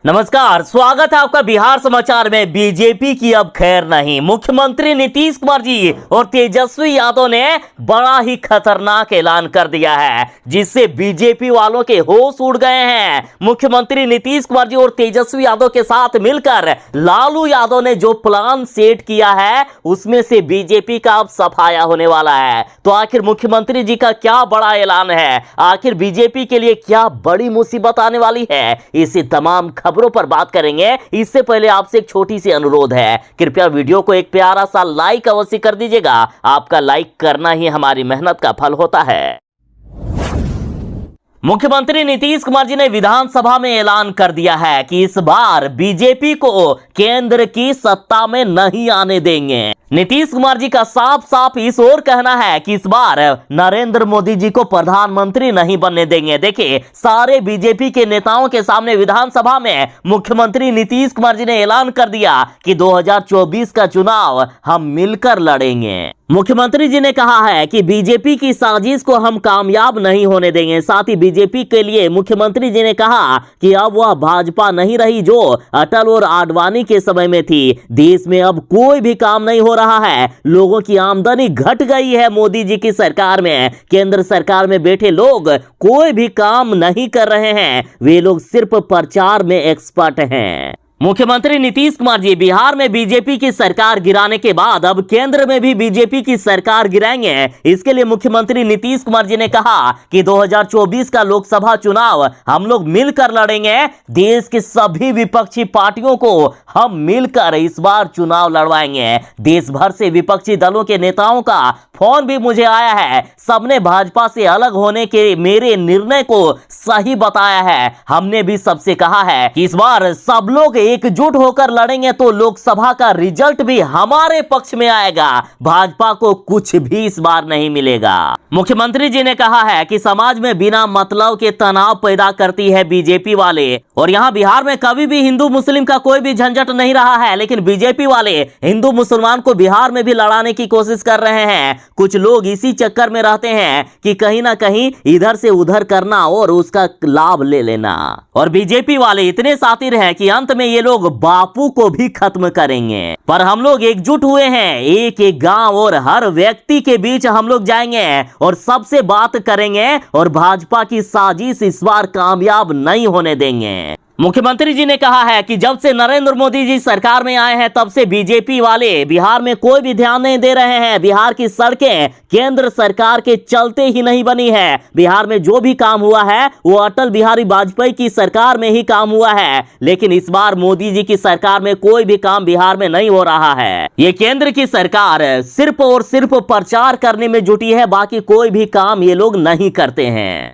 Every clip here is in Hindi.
नमस्कार, स्वागत है आपका बिहार समाचार में। बीजेपी की अब खैर नहीं। मुख्यमंत्री नीतीश कुमार जी और तेजस्वी यादव ने बड़ा ही खतरनाक ऐलान कर दिया है, जिससे बीजेपी वालों के होश उड़ गए हैं। मुख्यमंत्री नीतीश कुमार जी और तेजस्वी यादव के साथ मिलकर लालू यादव ने जो प्लान सेट किया है, उसमें से बीजेपी का अब सफाया होने वाला है। तो आखिर मुख्यमंत्री जी का क्या बड़ा ऐलान है, आखिर बीजेपी के लिए क्या बड़ी मुसीबत आने वाली है, इसी तमाम खबरों पर बात करेंगे। इससे पहले आपसे एक छोटी सी अनुरोध है, कृपया वीडियो को एक प्यारा सा लाइक अवश्य कर दीजिएगा। आपका लाइक करना ही हमारी मेहनत का फल होता है। मुख्यमंत्री नीतीश कुमार जी ने विधानसभा में ऐलान कर दिया है कि इस बार बीजेपी को केंद्र की सत्ता में नहीं आने देंगे। नीतीश कुमार जी का साफ साफ इस ओर कहना है कि इस बार नरेंद्र मोदी जी को प्रधानमंत्री नहीं बनने देंगे। देखिए, सारे बीजेपी के नेताओं के सामने विधानसभा में मुख्यमंत्री नीतीश कुमार जी ने ऐलान कर दिया कि 2024 का चुनाव हम मिलकर लड़ेंगे। मुख्यमंत्री जी ने कहा है कि बीजेपी की साजिश को हम कामयाब नहीं होने देंगे। साथ ही बीजेपी के लिए मुख्यमंत्री जी ने कहा कि अब वह भाजपा नहीं रही जो अटल और आडवाणी के समय में थी। देश में अब कोई भी काम नहीं हो रहा है। लोगों की आमदनी घट गई है मोदी जी की सरकार में। केंद्र सरकार में बैठे लोग कोई भी काम नहीं कर रहे हैं, वे लोग सिर्फ प्रचार में एक्सपर्ट हैं। मुख्यमंत्री नीतीश कुमार जी बिहार में बीजेपी की सरकार गिराने के बाद अब केंद्र में भी बीजेपी की सरकार गिराएंगे। इसके लिए मुख्यमंत्री नीतीश कुमार जी ने कहा कि 2024 का लोकसभा चुनाव हम लोग मिलकर लड़ेंगे। देश की सभी विपक्षी पार्टियों को हम मिलकर इस बार चुनाव लड़वाएंगे। देश भर से विपक्षी दलों के नेताओं का फोन भी मुझे आया है। सबने भाजपा से अलग होने के मेरे निर्णय को सही बताया है। हमने भी सबसे कहा है कि इस बार सब लोग एकजुट होकर लड़ेंगे तो लोकसभा का रिजल्ट भी हमारे पक्ष में आएगा। भाजपा को कुछ भी इस बार नहीं मिलेगा। मुख्यमंत्री जी ने कहा है कि समाज में बिना मतलब के तनाव पैदा करती है बीजेपी वाले, और यहाँ बिहार में कभी भी हिंदू मुस्लिम का कोई भी झंझट नहीं रहा है, लेकिन बीजेपी वाले हिंदू मुसलमान को बिहार में भी लड़ाने की कोशिश कर रहे हैं। कुछ लोग इसी चक्कर में रहते हैं कि कहीं ना कहीं इधर से उधर करना और उसका लाभ ले लेना, और बीजेपी वाले इतने शातिर हैं कि अंत में ये लोग बापू को भी खत्म करेंगे। पर हम लोग एकजुट हुए हैं, एक एक गांव और हर व्यक्ति के बीच हम लोग जाएंगे और सबसे बात करेंगे, और भाजपा की साजिश इस बार कामयाब नहीं होने देंगे। मुख्यमंत्री जी ने कहा है कि जब से नरेंद्र मोदी जी सरकार में आए हैं, तब से बीजेपी वाले बिहार में कोई भी ध्यान नहीं दे रहे हैं। बिहार की सड़कें केंद्र सरकार के चलते ही नहीं बनी है। बिहार में जो भी काम हुआ है वो अटल बिहारी वाजपेयी की सरकार में ही काम हुआ है, लेकिन इस बार मोदी जी की सरकार में कोई भी काम बिहार में नहीं हो रहा है। ये केंद्र की सरकार सिर्फ और सिर्फ प्रचार करने में जुटी है, बाकी कोई भी काम ये लोग नहीं करते हैं।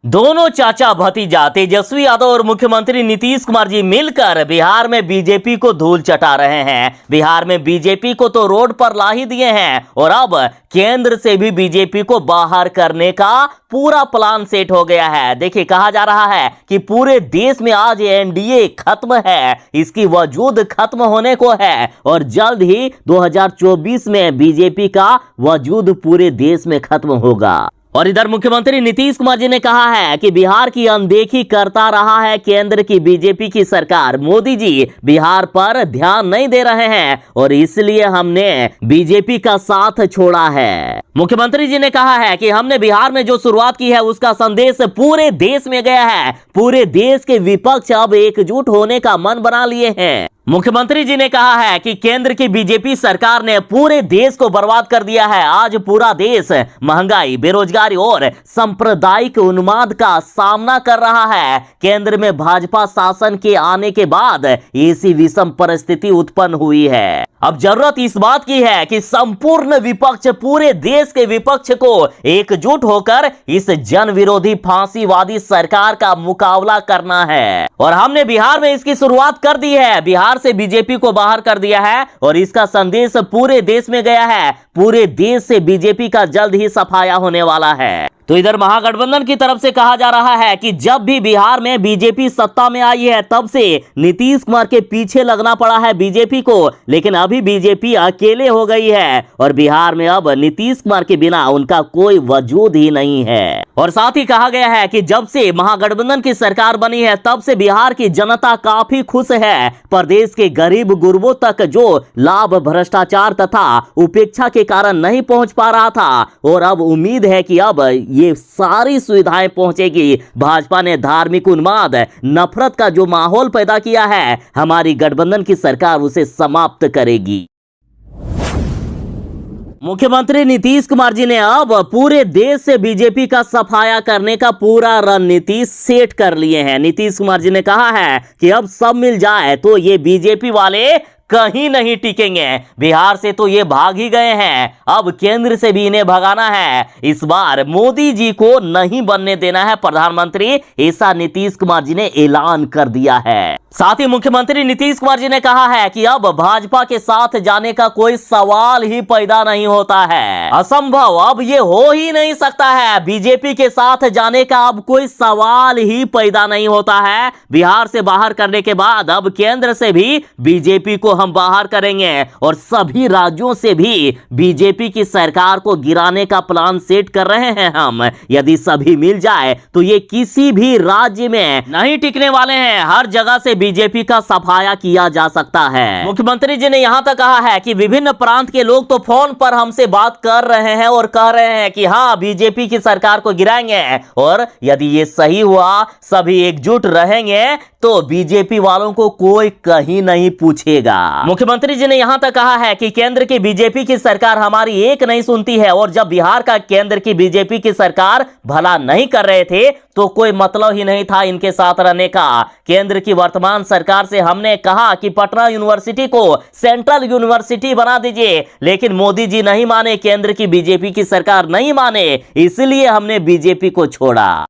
दोनों चाचा भतीजा तेजस्वी यादव और मुख्यमंत्री नीतीश कुमार जी मिलकर बिहार में बीजेपी को धूल चटा रहे हैं। बिहार में बीजेपी को तो रोड पर ला ही दिए हैं, और अब केंद्र से भी बीजेपी को बाहर करने का पूरा प्लान सेट हो गया है। देखिए, कहा जा रहा है कि पूरे देश में आज एनडीए खत्म है, इसकी वजूद खत्म होने को है, और जल्द ही 2024 में बीजेपी का वजूद पूरे देश में खत्म होगा। और इधर मुख्यमंत्री नीतीश कुमार जी ने कहा है कि बिहार की अनदेखी करता रहा है केंद्र की बीजेपी की सरकार। मोदी जी बिहार पर ध्यान नहीं दे रहे हैं, और इसलिए हमने बीजेपी का साथ छोड़ा है। मुख्यमंत्री जी ने कहा है कि हमने बिहार में जो शुरुआत की है उसका संदेश पूरे देश में गया है। पूरे देश के विपक्ष अब एकजुट होने का मन बना लिए हैं। मुख्यमंत्री जी ने कहा है कि केंद्र की बीजेपी सरकार ने पूरे देश को बर्बाद कर दिया है। आज पूरा देश महंगाई, बेरोजगारी और सांप्रदायिक उन्माद का सामना कर रहा है। केंद्र में भाजपा शासन के आने के बाद ऐसी विषम परिस्थिति उत्पन्न हुई है। अब जरूरत इस बात की है कि संपूर्ण विपक्ष, पूरे देश के विपक्ष को एकजुट होकर इस जन विरोधी फांसीवादी सरकार का मुकाबला करना है, और हमने बिहार में इसकी शुरुआत कर दी है। बिहार से बीजेपी को बाहर कर दिया है और इसका संदेश पूरे देश में गया है। पूरे देश से बीजेपी का जल्द ही सफाया होने वाला है। तो इधर महागठबंधन की तरफ से कहा जा रहा है कि जब भी बिहार में बीजेपी सत्ता में आई है तब से नीतीश कुमार के पीछे लगना पड़ा है बीजेपी को, लेकिन अभी बीजेपी अकेले हो गई है और बिहार में अब नीतीश कुमार के बिना उनका कोई वजूद ही नहीं है। और साथ ही कहा गया है कि जब से महागठबंधन की सरकार बनी है तब से बिहार की जनता काफी खुश है। प्रदेश के गरीब गुरबों तक जो लाभ भ्रष्टाचार तथा उपेक्षा के कारण नहीं पहुंच पा रहा था और अब उम्मीद है कि अब ये सारी सुविधाएं पहुंचेगी। भाजपा ने धार्मिक उन्माद नफरत का जो माहौल पैदा किया है, हमारी गठबंधन की सरकार उसे समाप्त करेगी। मुख्यमंत्री नीतीश कुमार जी ने अब पूरे देश से बीजेपी का सफाया करने का पूरा रणनीति सेट कर लिए हैं। नीतीश कुमार जी ने कहा है कि अब सब मिल जाए तो ये बीजेपी वाले कहीं नहीं टिकेंगे। बिहार से तो ये भाग ही गए हैं, अब केंद्र से भी इन्हें भगाना है। इस बार मोदी जी को नहीं बनने देना है प्रधानमंत्री, ऐसा नीतीश कुमार जी ने ऐलान कर दिया है। साथ ही मुख्यमंत्री नीतीश कुमार जी ने कहा है कि अब भाजपा के साथ जाने का कोई सवाल ही पैदा नहीं होता है, असंभव, अब ये हो ही नहीं सकता है। बीजेपी के साथ जाने का अब कोई सवाल ही पैदा नहीं होता है। बिहार से बाहर करने के बाद अब केंद्र से भी बीजेपी को हम बाहर करेंगे और सभी राज्यों से भी बीजेपी की सरकार को गिराने का प्लान सेट कर रहे हैं हम। यदि सभी मिल जाए तो ये किसी भी राज्य में नहीं टिकने वाले हैं, हर जगह से बीजेपी का सफाया किया जा सकता है। मुख्यमंत्री जी ने यहां तक कहा है कि विभिन्न प्रांत के लोग तो फोन पर हमसे बात कर रहे हैं और कह रहे हैं कि हाँ, बीजेपी की सरकार को गिराएंगे और यदि ये सही हुआ, सभी एकजुट रहेंगे तो बीजेपी वालों को कोई कहीं नहीं पूछेगा। मुख्यमंत्री जी ने यहां तक कहा है कि केंद्र की बीजेपी की सरकार हमारी एक नहीं सुनती है और जब बिहार का केंद्र की बीजेपी की सरकार भला नहीं कर रहे थे तो कोई मतलब ही नहीं था इनके साथ रहने का। केंद्र की वर्तमान सरकार से हमने कहा कि पटना यूनिवर्सिटी को सेंट्रल यूनिवर्सिटी बना दीजिए, लेकिन मोदी जी नहीं माने, केंद्र की बीजेपी की सरकार नहीं माने, इसलिए हमने बीजेपी को छोड़ा।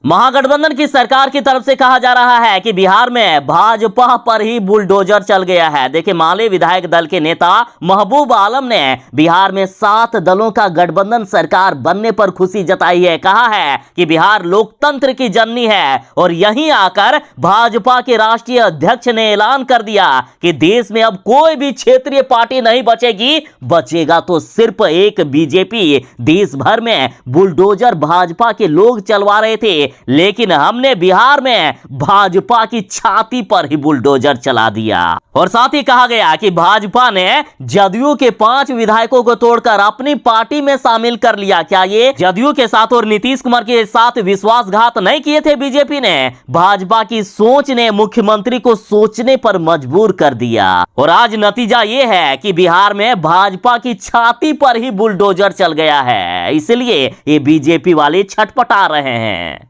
महागठबंधन की सरकार की तरफ से कहा जा रहा है कि बिहार में भाजपा पर ही बुलडोजर चल गया है। देखिए, माले विधायक दल के नेता महबूब आलम ने बिहार में 7 दलों का गठबंधन सरकार बनने पर खुशी जताई है। कहा है कि बिहार लोकतंत्र की जननी है और यहीं आकर भाजपा के राष्ट्रीय अध्यक्ष ने ऐलान कर दिया कि देश में अब कोई भी क्षेत्रीय पार्टी नहीं बचेगी, बचेगा तो सिर्फ एक बीजेपी। देश भर में बुलडोजर भाजपा के लोग चलवा रहे थे, लेकिन हमने बिहार में भाजपा की छाती पर ही बुलडोजर चला दिया। और साथ ही कहा गया कि भाजपा ने जदयू के 5 विधायकों को तोड़कर अपनी पार्टी में शामिल कर लिया। क्या ये जदयू के साथ और नीतीश कुमार के साथ विश्वासघात नहीं किए थे बीजेपी ने? भाजपा की सोच ने मुख्यमंत्री को सोचने पर मजबूर कर दिया और आज नतीजा ये है कि बिहार में भाजपा की छाती पर ही बुलडोजर चल गया है। इसलिए ये बीजेपी वाले छटपटा रहे हैं।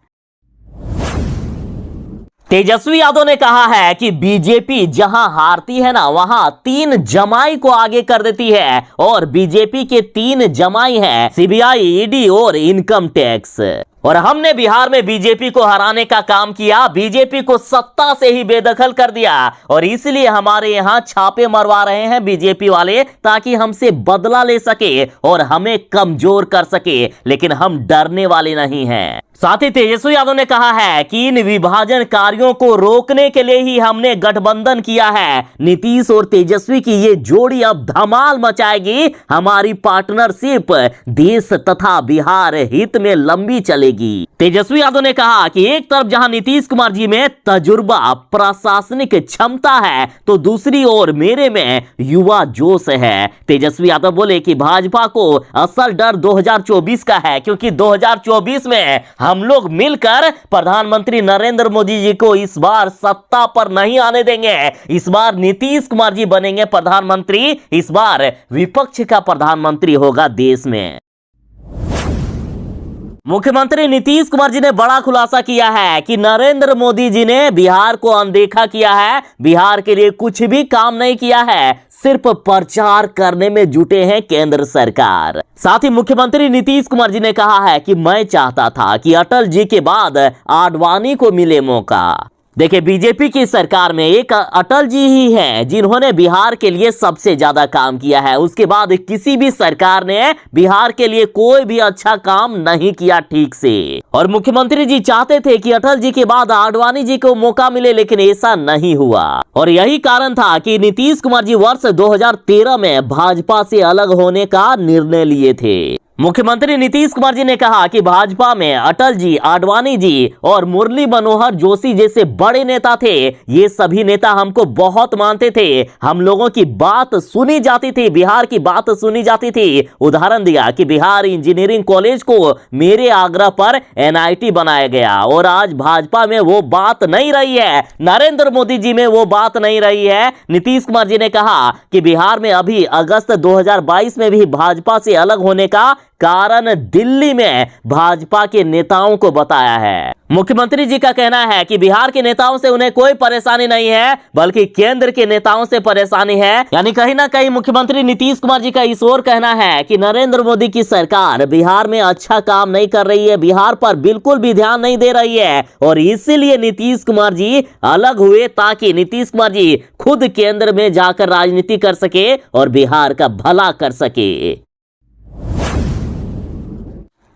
तेजस्वी यादव ने कहा है कि बीजेपी जहां हारती है ना, वहां 3 जमाई को आगे कर देती है और बीजेपी के 3 जमाई हैं सीबीआई, ईडी और इनकम टैक्स। और हमने बिहार में बीजेपी को हराने का काम किया, बीजेपी को सत्ता से ही बेदखल कर दिया और इसलिए हमारे यहां छापे मरवा रहे हैं बीजेपी वाले ताकि हमसे बदला ले सके और हमें कमजोर कर सके, लेकिन हम डरने वाले नहीं हैं। साथ ही तेजस्वी यादव ने कहा है कि इन विभाजनकारियों को रोकने के लिए ही हमने गठबंधन किया है। नीतीश और तेजस्वी की ये जोड़ी अब धमाल मचाएगी। हमारी पार्टनरशिप देश तथा बिहार हित में लंबी चलेगी। तेजस्वी यादव ने कहा कि एक तरफ जहां नीतीश कुमार जी में तजुर्बा, प्रशासनिक क्षमता है, तो दूसरी ओर मेरे में युवा जोश है। तेजस्वी यादव बोले कि भाजपा को असल डर 2024 का है, क्योंकि 2024 में हम लोग मिलकर प्रधानमंत्री नरेंद्र मोदी जी को इस बार सत्ता पर नहीं आने देंगे। इस बार नीतीश कुमार जी बनेंगे प्रधानमंत्री, इस बार विपक्ष का प्रधानमंत्री होगा देश में। मुख्यमंत्री नीतीश कुमार जी ने बड़ा खुलासा किया है कि नरेंद्र मोदी जी ने बिहार को अनदेखा किया है, बिहार के लिए कुछ भी काम नहीं किया है, सिर्फ प्रचार करने में जुटे हैं केंद्र सरकार। साथ ही मुख्यमंत्री नीतीश कुमार जी ने कहा है कि मैं चाहता था कि अटल जी के बाद आडवाणी को मिले मौका। देखिए, बीजेपी की सरकार में एक अटल जी ही हैं जिन्होंने बिहार के लिए सबसे ज्यादा काम किया है। उसके बाद किसी भी सरकार ने बिहार के लिए कोई भी अच्छा काम नहीं किया ठीक से। और मुख्यमंत्री जी चाहते थे कि अटल जी के बाद आडवाणी जी को मौका मिले, लेकिन ऐसा नहीं हुआ। और यही कारण था कि नीतीश कुमार जी वर्ष 2013 में भाजपा से अलग होने का निर्णय लिए थे। मुख्यमंत्री नीतीश कुमार जी ने कहा कि भाजपा में अटल जी, आडवाणी जी और मुरली मनोहर जोशी जैसे बड़े नेता थे। ये सभी नेता हमको बहुत मानते थे, हम लोगों की बात सुनी जाती थी, बिहार की बात सुनी जाती थी। उदाहरण दिया कि बिहार इंजीनियरिंग कॉलेज को मेरे आग्रह पर NIT बनाया गया और आज भाजपा में वो बात नहीं रही है, नरेंद्र मोदी जी में वो बात नहीं रही है। नीतीश कुमार जी ने कहा कि बिहार में अभी अगस्त 2022 में भी भाजपा से अलग होने का कारण दिल्ली में भाजपा के नेताओं को बताया है। मुख्यमंत्री जी का कहना है कि बिहार के नेताओं से उन्हें कोई परेशानी नहीं है, बल्कि केंद्र के नेताओं से परेशानी है। यानी कहीं ना कहीं मुख्यमंत्री नीतीश कुमार जी का इस ओर कहना है कि नरेंद्र मोदी की सरकार बिहार में अच्छा काम नहीं कर रही है, बिहार पर बिल्कुल भी ध्यान नहीं दे रही है। और इसीलिए नीतीश कुमार जी अलग हुए ताकि नीतीश कुमार जी खुद केंद्र में जाकर राजनीति कर सके और बिहार का भला कर सके।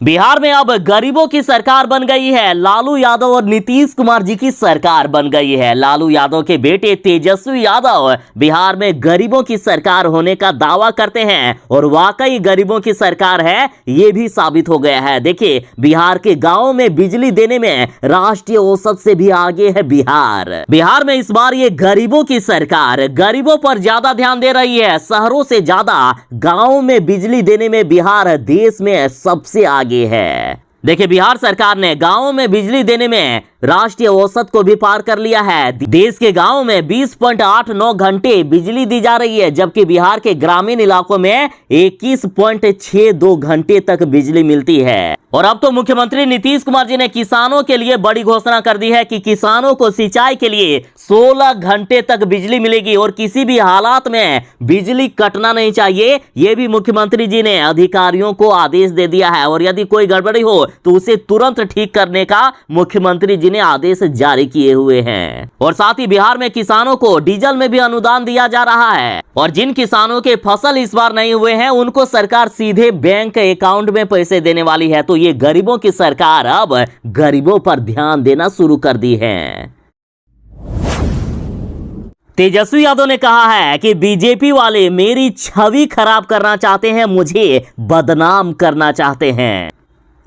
बिहार में अब गरीबों की सरकार बन गई है। लालू यादव और नीतीश कुमार जी की सरकार बन गई है। लालू यादव के बेटे तेजस्वी यादव बिहार में गरीबों की सरकार होने का दावा करते हैं और वाकई गरीबों की सरकार है, ये भी साबित हो गया है। देखिए, बिहार के गांवों में बिजली देने में राष्ट्रीय औसत से भी आगे है बिहार। बिहार में इस बार ये गरीबों की सरकार गरीबों पर ज्यादा ध्यान दे रही है। शहरों से ज्यादा गांवों में बिजली देने में बिहार देश में सबसे आगे है। देखिए, बिहार सरकार ने गांवों में बिजली देने में राष्ट्रीय औसत को भी पार कर लिया है। देश के गांवों में 20.89 घंटे बिजली दी जा रही है, जबकि बिहार के ग्रामीण इलाकों में 21.62 घंटे तक बिजली मिलती है। और अब तो मुख्यमंत्री नीतीश कुमार जी ने किसानों के लिए बड़ी घोषणा कर दी है कि किसानों को सिंचाई के लिए 16 घंटे तक बिजली मिलेगी और किसी भी हालात में बिजली कटना नहीं चाहिए। यह भी मुख्यमंत्री जी ने अधिकारियों को आदेश दे दिया है और यदि कोई गड़बड़ी हो तो उसे तुरंत ठीक करने का मुख्यमंत्री जी ने आदेश जारी किए हुए हैं। और साथ ही बिहार में किसानों को डीजल में भी अनुदान दिया जा रहा है और जिन किसानों के फसल इस बार नहीं हुए हैं उनको सरकार सीधे बैंक अकाउंट में पैसे देने वाली है। तो ये गरीबों की सरकार अब गरीबों पर ध्यान देना शुरू कर दी है। तेजस्वी यादव ने कहा है कि बीजेपी वाले मेरी छवि खराब करना चाहते हैं, मुझे बदनाम करना चाहते हैं,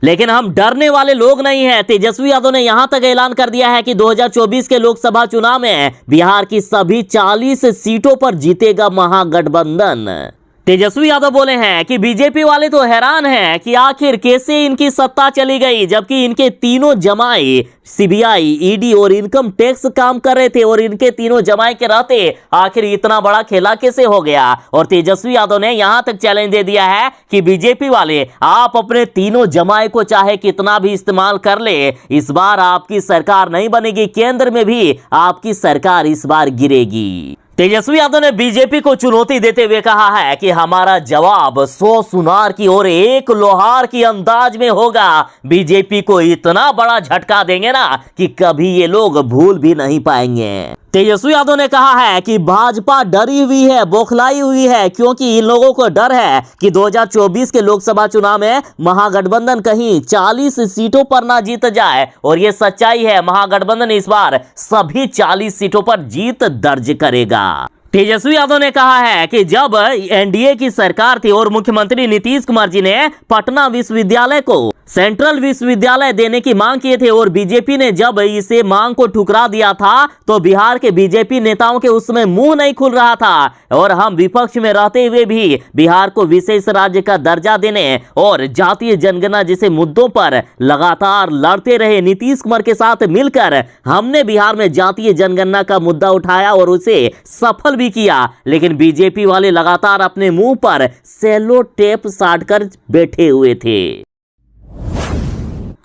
लेकिन हम डरने वाले लोग नहीं हैं। तेजस्वी यादव ने यहां तक ऐलान कर दिया है कि 2024 के लोकसभा चुनाव में बिहार की सभी 40 सीटों पर जीतेगा महागठबंधन। तेजस्वी यादव बोले हैं कि बीजेपी वाले तो हैरान हैं कि आखिर कैसे इनकी सत्ता चली गई, जबकि इनके तीनों जमाई CBI, ED और इनकम टैक्स काम कर रहे थे और इनके तीनों जमाई के रहते आखिर इतना बड़ा खेला कैसे हो गया। और तेजस्वी यादव ने यहां तक चैलेंज दे दिया है कि बीजेपी वाले आप अपने तीनों जमाई को चाहे कितना भी इस्तेमाल कर ले, इस बार आपकी सरकार नहीं बनेगी, केंद्र में भी आपकी सरकार इस बार गिरेगी। तेजस्वी यादव ने बीजेपी को चुनौती देते हुए कहा है कि हमारा जवाब 100 सुनार की और 1 लोहार की अंदाज में होगा। बीजेपी को इतना बड़ा झटका देंगे ना कि कभी ये लोग भूल भी नहीं पाएंगे। तेजस्वी यादव ने कहा है कि भाजपा डरी हुई है, बौखलाई हुई है, क्योंकि इन लोगों को डर है कि 2024 के लोकसभा चुनाव में महागठबंधन कहीं 40 सीटों पर ना जीत जाए। और ये सच्चाई है, महागठबंधन इस बार सभी 40 सीटों पर जीत दर्ज करेगा। तेजस्वी यादव ने कहा है कि जब NDA की सरकार थी और मुख्यमंत्री नीतीश कुमार जी ने पटना विश्वविद्यालय को सेंट्रल विश्वविद्यालय देने की मांग किए थे और बीजेपी ने जब इसे मांग को ठुकरा दिया था तो बिहार के बीजेपी नेताओं के उसमें मुंह नहीं खुल रहा था। और हम विपक्ष में रहते हुए भी बिहार को विशेष राज्य का दर्जा देने और जातीय जनगणना जैसे मुद्दों पर लगातार लड़ते रहे। नीतीश कुमार के साथ मिलकर हमने बिहार में जातीय जनगणना का मुद्दा उठाया और उसे सफल भी किया, लेकिन बीजेपी वाले लगातार अपने मुंह पर सेलो टेप साटकर बैठे हुए थे।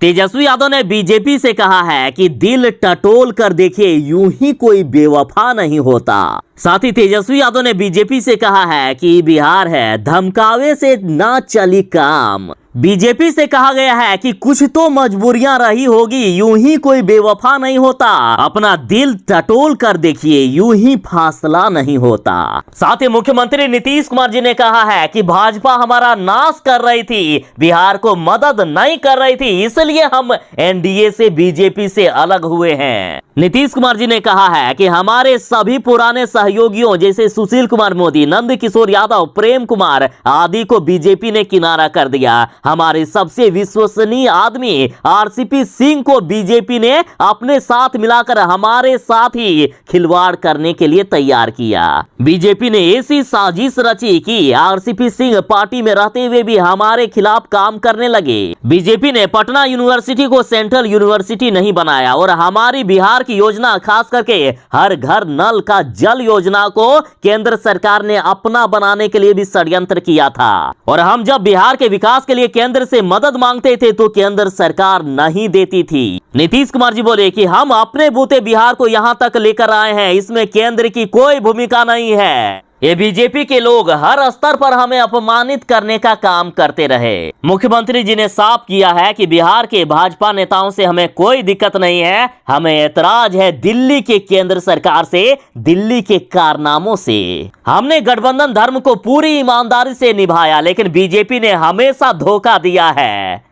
तेजस्वी यादव ने बीजेपी से कहा है कि दिल टटोल कर देखिए, यूं ही कोई बेवफा नहीं होता। साथ ही तेजस्वी यादव ने बीजेपी से कहा है कि बिहार है, धमकावे से ना चली काम। बीजेपी से कहा गया है कि कुछ तो मजबूरियां रही होगी, यूं ही कोई बेवफा नहीं होता, अपना दिल टटोल कर देखिए, यूं ही फासला नहीं होता। साथ ही मुख्यमंत्री नीतीश कुमार जी ने कहा है कि भाजपा हमारा नाश कर रही थी, बिहार को मदद नहीं कर रही थी, इसलिए हम एनडीए से बीजेपी से अलग हुए हैं। नीतीश कुमार जी ने कहा है कि हमारे सभी पुराने सहयोगियों जैसे सुशील कुमार मोदी, नंद किशोर यादव, प्रेम कुमार आदि को बीजेपी ने किनारा कर दिया। हमारे सबसे विश्वसनीय आदमी आरसीपी सिंह को बीजेपी ने अपने साथ मिलाकर हमारे साथ ही खिलवाड़ करने के लिए तैयार किया। बीजेपी ने ऐसी साजिश रची कि आरसीपी सिंह पार्टी में रहते हुए भी हमारे खिलाफ काम करने लगे। बीजेपी ने पटना यूनिवर्सिटी को सेंट्रल यूनिवर्सिटी नहीं बनाया और हमारी बिहार की योजना, खास करके हर घर नल का जल योजना को केंद्र सरकार ने अपना बनाने के लिए भी षड्यंत्र किया था। और हम जब बिहार के विकास के लिए केंद्र से मदद मांगते थे तो केंद्र सरकार नहीं देती थी। नीतीश कुमार जी बोले कि हम अपने बूते बिहार को यहां तक लेकर आए हैं, इसमें केंद्र की कोई भूमिका नहीं है। ये बीजेपी के लोग हर स्तर पर हमें अपमानित करने का काम करते रहे। मुख्यमंत्री जी ने साफ किया है कि बिहार के भाजपा नेताओं से हमें कोई दिक्कत नहीं है, हमें ऐतराज है दिल्ली के केंद्र सरकार से, दिल्ली के कारनामों से। हमने गठबंधन धर्म को पूरी ईमानदारी से निभाया, लेकिन बीजेपी ने हमेशा धोखा दिया है।